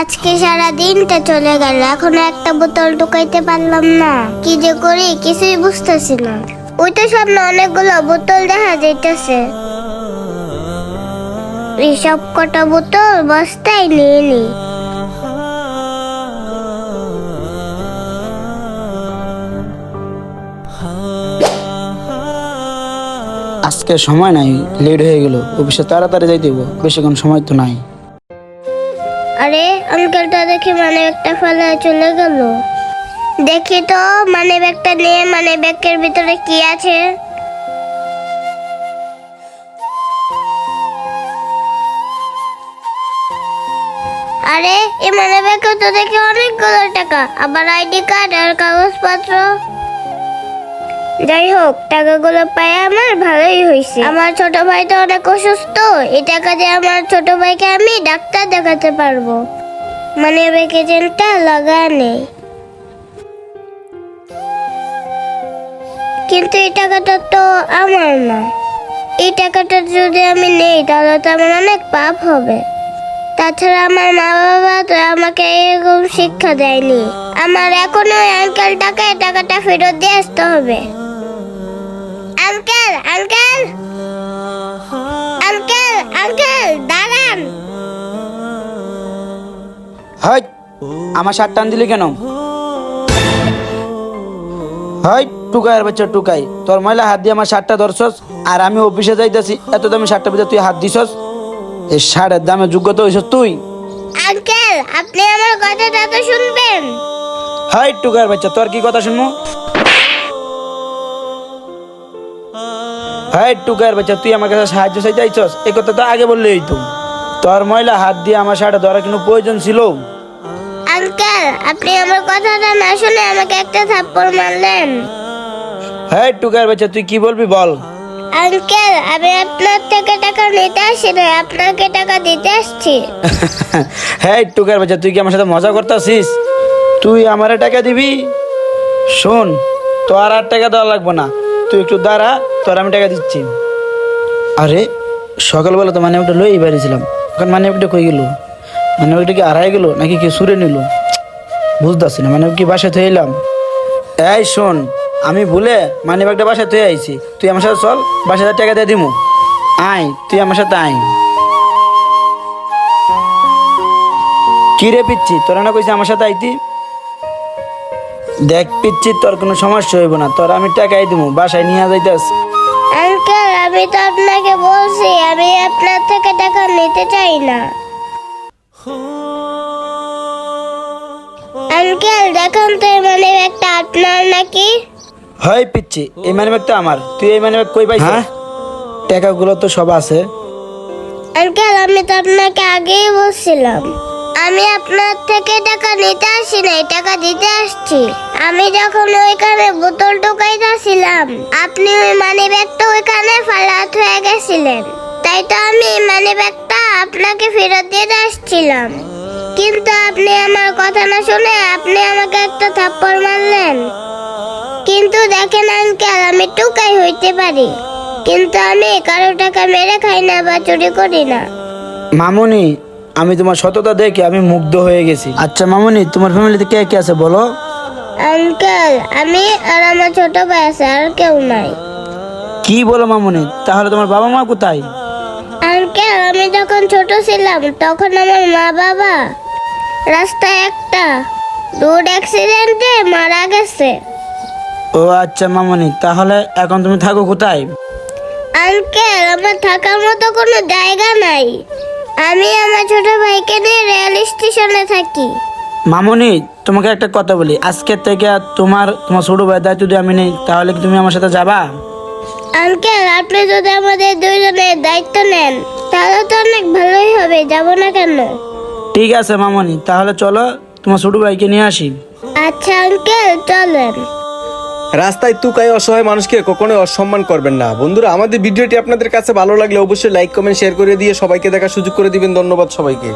আজকে সারা দিনটা চলে গেল, এখনো একটা বোতল ঢুকাইতে পারলাম না। কি যে করি কিছুই বুঝতেছি না। ওই তো সামনে অনেকগুলো বোতল দেখা যাইতেছে। এই সব কটা বোতল বস্তায় নিয়ে নি। আজকে সময় নাই, লেট হয়ে গেল। অফিসে তাড়াতাড়ি যাইতে হইব, বেশিক্ষণ সময় তো নাই। আরে আঙ্কেলটা দেখি মানে একটা ফেলে চলে গেল। দেখি তো মানে ব্যাগটা নিয়ে, মানে ব্যাগের ভিতরে কি আছে। আরে এই মানে ব্যাগে তো দেখি অনেকগুলো টাকা, আবার আইডি কার্ড আর কাগজপত্র। যাই হোক, টাকাগুলো পাই আমার ভালোই হয়েছে। আমার ছোট ভাই তো অনেক অসুস্থ, এই টাকা দিয়ে আমার ছোট ভাইকে আমি ডাক্তার দেখাতে পারবো। মানে ব্যাগে যেটা লাগা নেই, কিন্তু এই টাকাটা তো আমার না। এই টাকাটা যদি আমি নেই তাহলে তো আমার অনেক পাপ হবে। তাছাড়া আমার মা বাবা তো আমাকে এরকম শিক্ষা দেয়নি। আমার এখনো ওই আঙ্কেলটাকে টাকাটা ফেরত দিয়ে আসতে হবে। আঙ্কেল আঙ্কেল আঙ্কেল আঙ্কেল দাঁড়ান। হাই, আমার শার্ট টান দিলি কেন? হাই টুকাইয়ের বাচ্চা টুকাই, তোর ময়লা হাত দিয়ে আমার শার্টটা ধরছস, আর আমি অফিসে যাইতেছি, এত দামি শার্টটা ভিতরে তুই হাত দিছস। এই শার্টের দামে যোগ্যতা হইছস তুই? আঙ্কেল আপনি আমার কথাটা তো শুনবেন। হাই টুকাইয়ের বাচ্চা, তোর কি কথা শুনবো? হাই টুকাইয়ের বাচ্চা, তুই আমার কাছে সাহায্য চাইতে আইছস? এই কথা তো আগে বললেই হইতো। তোর ময়লা হাত দিয়ে আমার শার্টে ধরার কোনো প্রয়োজন ছিল? আঙ্কেল আপনি আমার কথাটা না শুনে আমাকে একটা থাপ্পড় মারলেন। হাই টুকাইয়ের বাচ্চা, তুই কি বলবি বল? আঙ্কেল আমি আপনার থেকে টাকা নিতে আসি না, আপনাকে টাকা দিতে আসছি। হ্যাঁ টুকাইয়ের বাচ্চা, তুই কি আমার সাথে মজা করতেছিস? তুই আমারে টাকা দিবি? শোন, তোর আর টাকা দেওয়া লাগবে না, তুই একটু দাঁড়া, তোর আমি টাকা দিচ্ছি। আরে সকালবেলা তো মানে ওটা লই বেরিয়েছিলাম, এখন মানে ওটা কই গেল? মানে ওইটা কি আড়াই গেল নাকি কি সুরে নিল? বুঝতেছি না, মানে কি বাসায় থয়ে এলাম? এই শোন, আমি ভুলে মানে ব্যাগটা বাসায় থয়ে আইছি, তুই আমার সাথে চল, বাসায় টাকা দিয়ে দিমু। আয়, তুই আমার সাথে আয়। কি রে পিচ্ছি, তোরা না কইছি আমার সাথে আইতি? দেখ পিচ্ছি, তোর কোনো সমস্যা হইব না, তোর আমি টাকাই দিমু, বাসায় নিয়ে যাইতাস। আঙ্কেল আমি তো আপনাকে বলছি আমি আপনার থেকে টাকা নিতে চাই না। আঙ্কেল দেখুন তো এই মানি ব্যাগটা আপনার নাকি? হয় পিচ্ছি, এই মানি ব্যাগটা আমার। তুই এই মানি ব্যাগ কই পাইছিস? হ্যাঁ, টাকাগুলো তো সব আছে। আঙ্কেল আমি তো আপনাকে আগেই বলছিলাম আমি আপনার থেকে টাকা নিতে আসি নাই, টাকা দিতে আসছি। আমি যখন ওইখানে বোতল ঢুকাইতেছিলাম আপনি ওই মানি ব্যাগটা ওইখানে ফালাত হয়ে গেছিলেন, তাই তো আমি মানি ব্যাগটা আপনাকে ফেরত দিয়ে আসছিলাম। কিন্তু আপনি আমার কথা না শুনে আপনি আমাকে একটা থাপ্পড় মারলেন। কিন্তু দেখেন আঙ্কেল আমি টুকাই হইতে পারি, কিন্তু আমি কারো টাকা মেরে খাই না বা চুরি করি না। মামুনি, আমি তোমার সততা দেখে আমি মুগ্ধ হয়ে গেছি। আচ্ছা মামুনি, তোমার ফ্যামিলিতে কে কে আছে বলো? আঙ্কেল আমি আর আমার ছোট ভাই আছে, আর কেউ নাই। কি বলো মামুনি, তাহলে তোমার বাবা মা কোথায়? আঙ্কেল আমি যখন ছোট ছিলাম তখন আমার মা বাবা রাস্তায় একটা রোড অ্যাক্সিডেন্টে মারা গেছে। ও আচ্ছা মামুনি, তাহলে এখন তুমি থাকো কোথায়? আঙ্কেল আমার থাকার মতো কোনো জায়গা নাই, আমি আমার ছোট ভাইকে নিয়ে রেল স্টেশনে থাকি। মামুনি, তোমাকে একটা কথা বলি, আজকে থেকে তোমার ছোট ভাই দায়িত্ব যদি আমি নেই, তাহলে কি তুমি আমার সাথে যাবা? আঙ্কেল আপনি যদি আমাদের দুইজনের দায়িত্ব নেন তাহলে তো অনেক ভালোই হবে, যাব না কেন? ঠিক আছে মামুনি, তাহলে চলো তোমার ছোট ভাইকে নিয়ে আসি। আচ্ছা আঙ্কেল চলেন। রাস্তায় তুকাই অসহায় মানুষকে কখনোই অসম্মান করবেন না। বন্ধুরা, আমাদের ভিডিওটি আপনাদের কাছে ভালো লাগলে অবশ্যই লাইক কমেন্ট শেয়ার করে দিয়ে সবাইকে দেখার সুযোগ করে দিবেন। ধন্যবাদ সবাইকে।